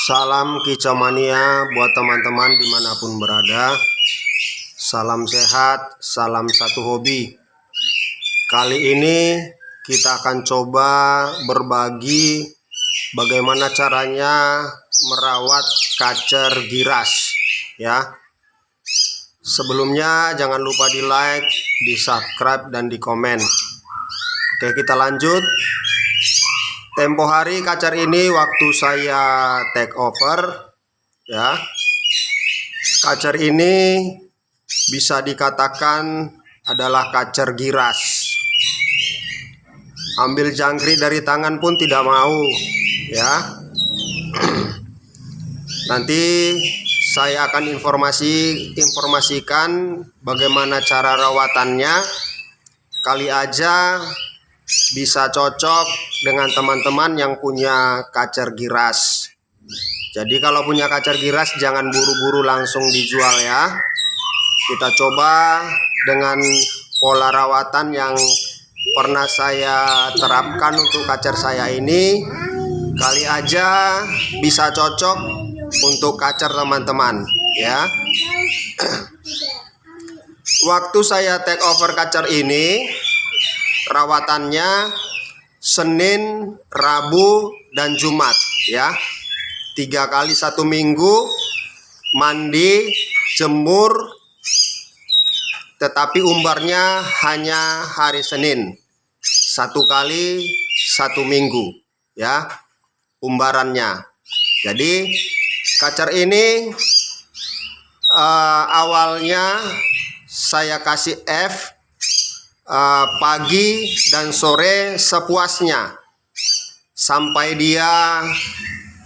Salam kicomania buat teman-teman dimanapun berada. Salam sehat, salam satu hobi. Kali ini kita akan coba berbagi bagaimana caranya merawat kacer giras ya. Sebelumnya jangan lupa di like, di subscribe, dan di komen. Oke, kita lanjut. Tempo hari kacer ini waktu saya take over ya. Kacer ini bisa dikatakan adalah kacer giras. Ambil jangkrik dari tangan pun tidak mau ya. Nanti saya akan informasikan bagaimana cara rawatannya. Kali aja bisa cocok dengan teman-teman yang punya kacer giras. Jadi kalau punya kacer giras jangan buru-buru langsung dijual ya. Kita coba dengan pola rawatan yang pernah saya terapkan untuk kacer saya ini. Kali aja bisa cocok untuk kacer teman-teman ya. Waktu saya take over kacer ini, rawatannya Senin, Rabu, dan Jumat ya. 3 kali 1 minggu, mandi, jemur, tetapi umbarnya hanya hari Senin. 1 kali 1 minggu ya umbarannya. Jadi kacer ini awalnya saya kasih F pagi dan sore sepuasnya sampai dia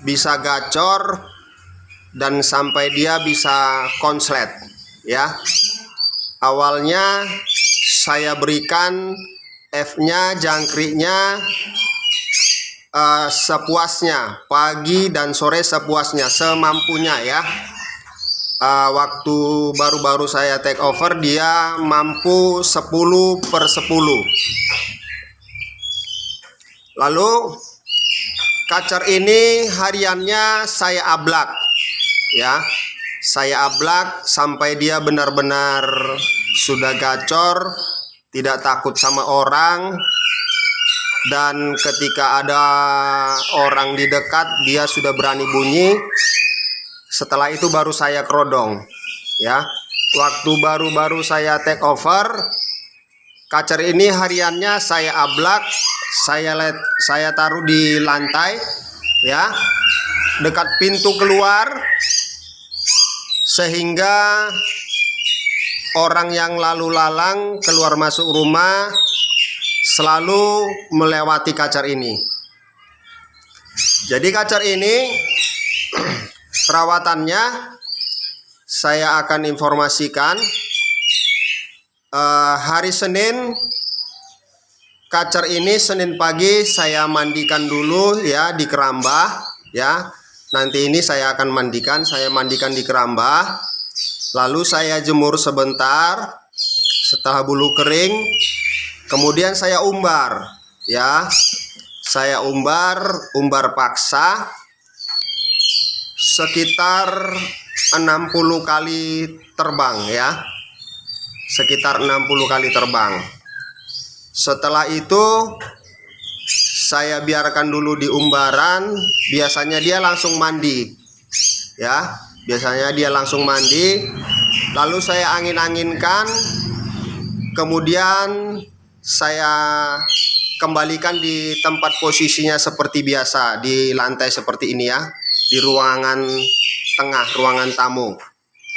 bisa gacor dan sampai dia bisa konslet ya. Awalnya saya berikan F-nya, jangkriknya sepuasnya, pagi dan sore sepuasnya, semampunya ya. Waktu baru-baru saya take over dia mampu 10/10. Lalu kacer ini hariannya saya ablak ya. Saya ablak sampai dia benar-benar sudah gacor, tidak takut sama orang, dan ketika ada orang di dekat dia sudah berani bunyi. Setelah itu baru saya kerodong ya. Waktu baru-baru saya take over, kacer ini hariannya saya ablak, saya taruh di lantai ya, dekat pintu keluar, sehingga orang yang lalu lalang keluar masuk rumah selalu melewati kacer ini. Jadi kacer ini perawatannya saya akan informasikan. Hari Senin kacer ini Senin pagi saya mandikan dulu ya di kerambah ya. Nanti ini saya akan mandikan, saya mandikan di kerambah. Lalu saya jemur sebentar. Setelah bulu kering, kemudian saya umbar ya. Saya umbar paksa sekitar 60 kali terbang ya. Sekitar 60 kali terbang. Setelah itu saya biarkan dulu di umbaran. Biasanya dia langsung mandi ya. Biasanya dia langsung mandi. Lalu saya angin-anginkan. Kemudian saya kembalikan di tempat posisinya seperti biasa, di lantai seperti ini ya, di ruangan tengah, ruangan tamu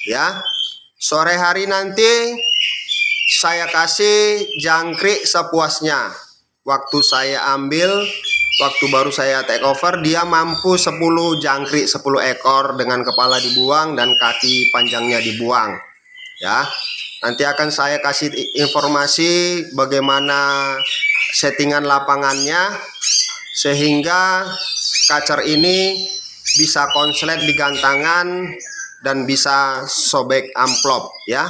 ya. Sore hari nanti saya kasih jangkrik sepuasnya. Waktu saya ambil, waktu baru saya take over, dia mampu 10 jangkrik, 10 ekor dengan kepala dibuang dan kaki panjangnya dibuang ya. Nanti akan saya kasih informasi bagaimana settingan lapangannya sehingga kacer ini bisa konslet di gantangan dan bisa sobek amplop ya.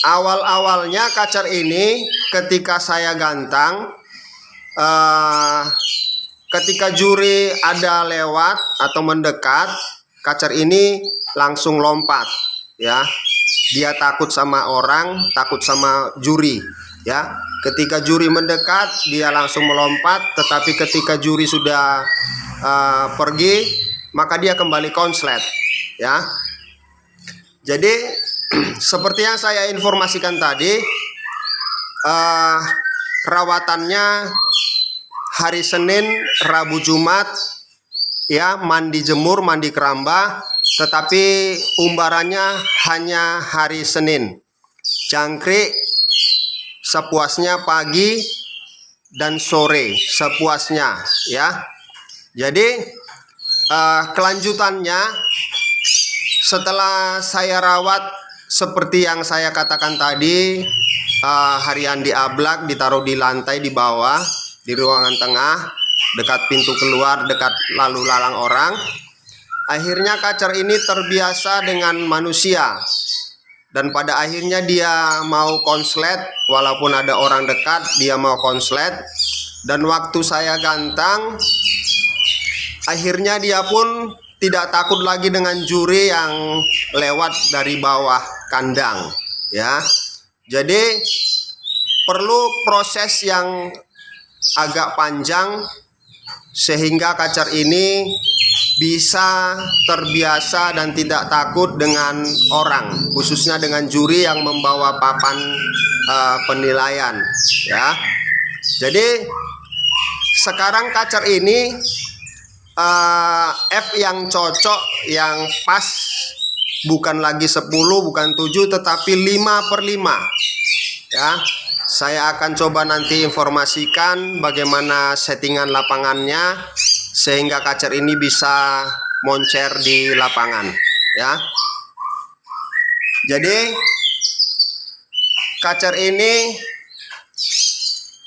Awal-awalnya kacer ini ketika saya gantang ketika juri ada lewat atau mendekat, kacer ini langsung lompat, ya. Dia takut sama orang, takut sama juri, ya. Ketika juri mendekat, dia langsung melompat. Tetapi ketika juri sudah pergi, maka dia kembali konslet, ya. Jadi seperti yang saya informasikan tadi, perawatannya hari Senin, Rabu, Jumat, ya, mandi jemur, mandi keramba. Tetapi umbarannya hanya hari Senin. Jangkrik sepuasnya pagi dan sore, sepuasnya, ya. Jadi kelanjutannya, setelah saya rawat seperti yang saya katakan tadi, harian diablak, ditaruh di lantai di bawah, di ruangan tengah, dekat pintu keluar, dekat lalu lalang orang. Akhirnya kacer ini terbiasa dengan manusia, dan pada akhirnya dia mau konslet. Walaupun ada orang dekat, dia mau konslet. Dan waktu saya gantang, akhirnya dia pun tidak takut lagi dengan juri yang lewat dari bawah kandang, ya. Jadi perlu proses yang agak panjang sehingga kacer ini bisa terbiasa dan tidak takut dengan orang, khususnya dengan juri yang membawa papan penilaian, ya. Jadi sekarang kacer ini F yang cocok, yang pas, bukan lagi 10, bukan 7, tetapi 5/5, ya. Saya akan coba nanti informasikan bagaimana settingan lapangannya sehingga kacer ini bisa moncer di lapangan, ya. Jadi kacer ini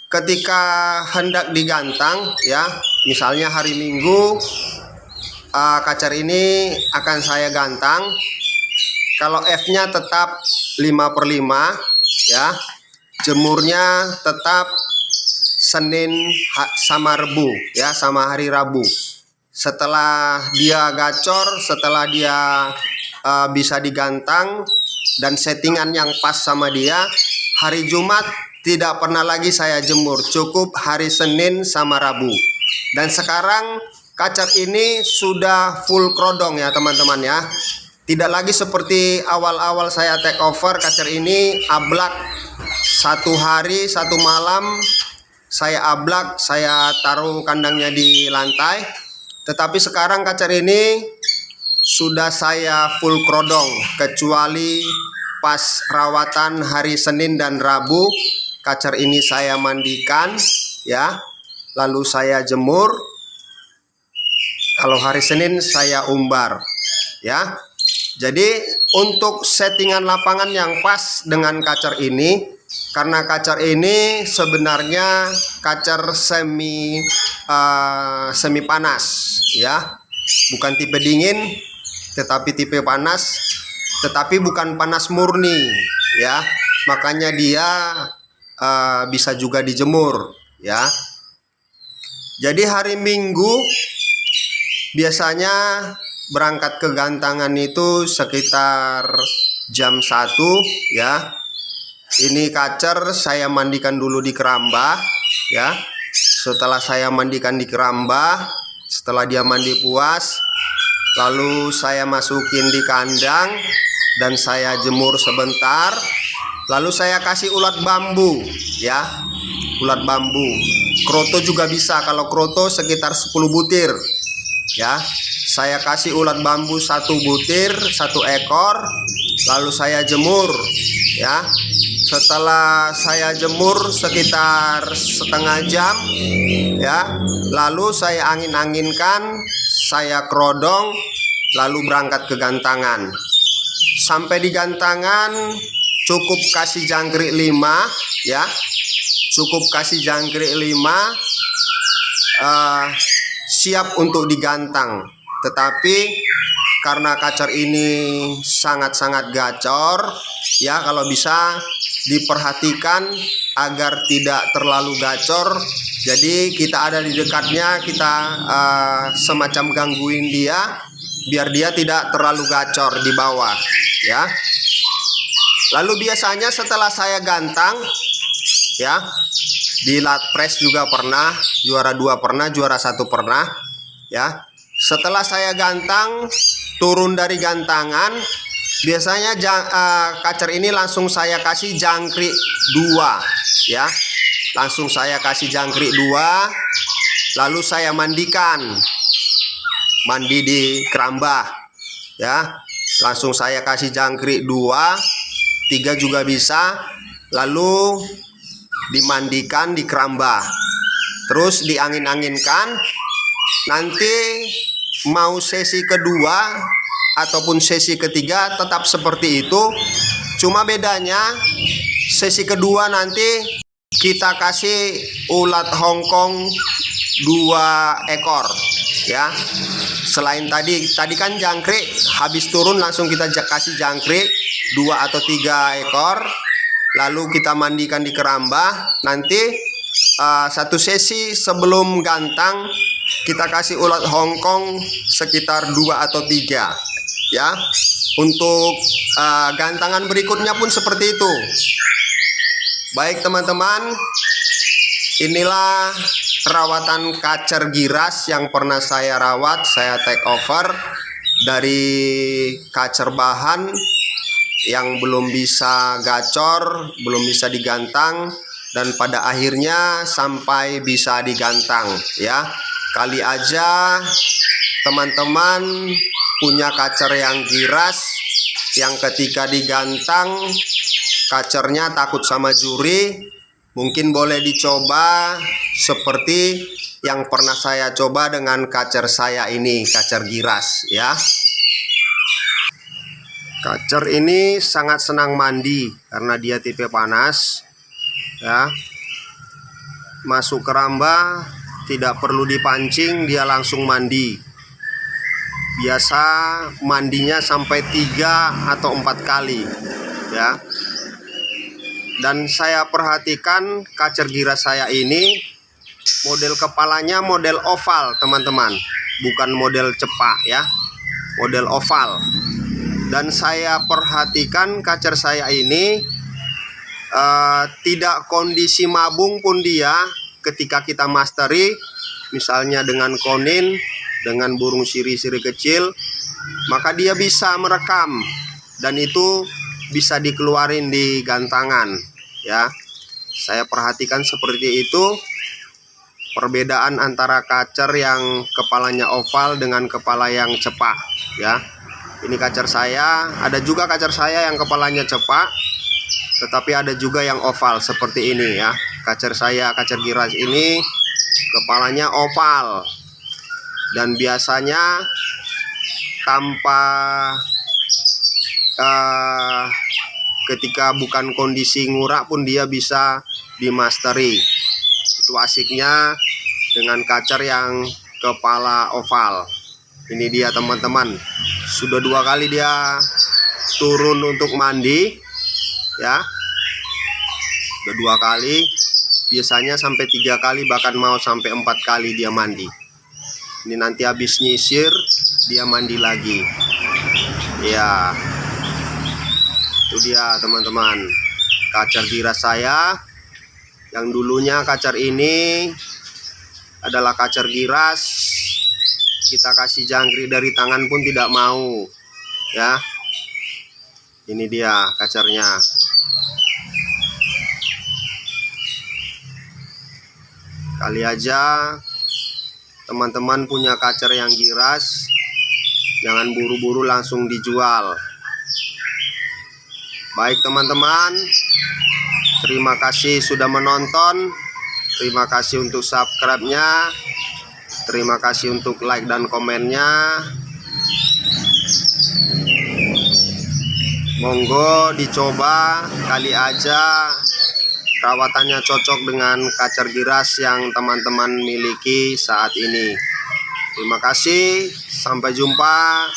ketika hendak digantang, ya, misalnya hari Minggu, kacer ini akan saya gantang. Kalau F-nya tetap 5/5, ya. Jemurnya tetap Senin sama Rebu, ya, sama hari Rabu. Setelah dia gacor, setelah dia bisa digantang dan settingan yang pas sama dia, hari Jumat tidak pernah lagi saya jemur, cukup hari Senin sama Rabu. Dan sekarang kacer ini sudah full krodong, ya teman-teman, ya. Tidak lagi seperti awal-awal saya take over, kacer ini ablak. Satu hari, satu malam saya ablak, saya taruh kandangnya di lantai. Tetapi sekarang kacer ini sudah saya full krodong, kecuali pas rawatan hari Senin dan Rabu. Kacer ini saya mandikan, ya, lalu saya jemur. Kalau hari Senin saya umbar, ya. Jadi untuk settingan lapangan yang pas dengan kacer ini, karena kacer ini sebenarnya kacer semi panas, ya, bukan tipe dingin, tetapi tipe panas, tetapi bukan panas murni, ya. Makanya dia bisa juga dijemur, ya. Jadi hari Minggu biasanya berangkat ke gantangan itu sekitar jam 1, ya. Ini kacer saya mandikan dulu di keramba, ya. Setelah saya mandikan di keramba, setelah dia mandi puas, lalu saya masukin di kandang dan saya jemur sebentar. Lalu saya kasih ulat bambu, ya, ulat bambu. Kroto juga bisa, kalau kroto sekitar 10 butir, ya. Saya kasih ulat bambu 1 butir, 1 ekor, lalu saya jemur, ya. Setelah saya jemur sekitar setengah jam, ya, lalu saya angin-anginkan, saya krodong, lalu berangkat ke gantangan. Sampai di gantangan cukup kasih jangkrik 5, ya, cukup kasih jangkrik 5, siap untuk digantang. Tetapi karena kacer ini sangat-sangat gacor ya, kalau bisa diperhatikan agar tidak terlalu gacor. Jadi kita ada di dekatnya, kita semacam gangguin dia biar dia tidak terlalu gacor di bawah ya. Lalu biasanya setelah saya gantang ya, di lat press juga pernah, juara 2 pernah, juara 1 pernah ya. Setelah saya gantang, turun dari gantangan, biasanya kacer ini langsung saya kasih jangkrik 2 ya. Langsung saya kasih jangkrik 2, lalu saya mandikan, mandi di kerambah ya. Langsung saya kasih jangkrik 2, 3 juga bisa, lalu dimandikan di kerambah, terus diangin-anginkan. Nanti mau sesi kedua ataupun sesi ketiga tetap seperti itu, cuma bedanya sesi kedua nanti kita kasih ulat Hongkong 2 ekor ya. Selain tadi kan jangkrik, habis turun langsung kita kasih jangkrik 2 atau 3 ekor, lalu kita mandikan di kerambah. Nanti satu sesi sebelum gantang kita kasih ulat Hongkong sekitar 2 atau 3 ya. Untuk gantangan berikutnya pun seperti itu. Baik teman-teman, inilah perawatan kacer giras yang pernah saya rawat, saya take over dari kacer bahan yang belum bisa gacor, belum bisa digantang, dan pada akhirnya sampai bisa digantang ya. Kali aja teman-teman punya kacer yang giras yang ketika digantang kacernya takut sama juri, mungkin boleh dicoba seperti yang pernah saya coba dengan kacer saya ini, kacer giras ya. Kacer ini sangat senang mandi karena dia tipe panas ya. Masuk keramba tidak perlu dipancing, dia langsung mandi. Biasa mandinya sampai 3 atau 4 kali ya. Dan saya perhatikan kacer giras saya ini model kepalanya model oval teman-teman, bukan model cepak ya, model oval. Dan saya perhatikan kacer saya ini tidak kondisi mabung pun dia ketika kita masteri, misalnya dengan konin, dengan burung siri-siri kecil, maka dia bisa merekam dan itu bisa dikeluarin di gantangan ya. Saya perhatikan seperti itu perbedaan antara kacer yang kepalanya oval dengan kepala yang cepak ya. Ini kacer saya, ada juga kacer saya yang kepalanya cepak, tetapi ada juga yang oval seperti ini ya. Kacer saya, kacer giras ini kepalanya oval, dan biasanya tanpa ketika bukan kondisi ngurak pun dia bisa dimasteri. Itu asiknya dengan kacer yang kepala oval. Ini dia teman-teman, sudah 2 kali dia turun untuk mandi ya, sudah 2 kali, biasanya sampai 3 kali, bahkan mau sampai 4 kali dia mandi. Ini nanti habis nyisir dia mandi lagi ya. Itu dia teman-teman, kacer giras saya yang dulunya kacer ini adalah kacer giras, kita kasih jangkrik dari tangan pun tidak mau ya. Ini dia kacernya. Kali aja teman-teman punya kacer yang giras, jangan buru-buru langsung dijual. Baik teman-teman, terima kasih sudah menonton, terima kasih untuk subscribe-nya, terima kasih untuk like dan komennya. Monggo dicoba, kali aja perawatannya cocok dengan kacer giras yang teman-teman miliki saat ini. Terima kasih, sampai jumpa.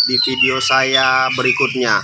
di video saya berikutnya.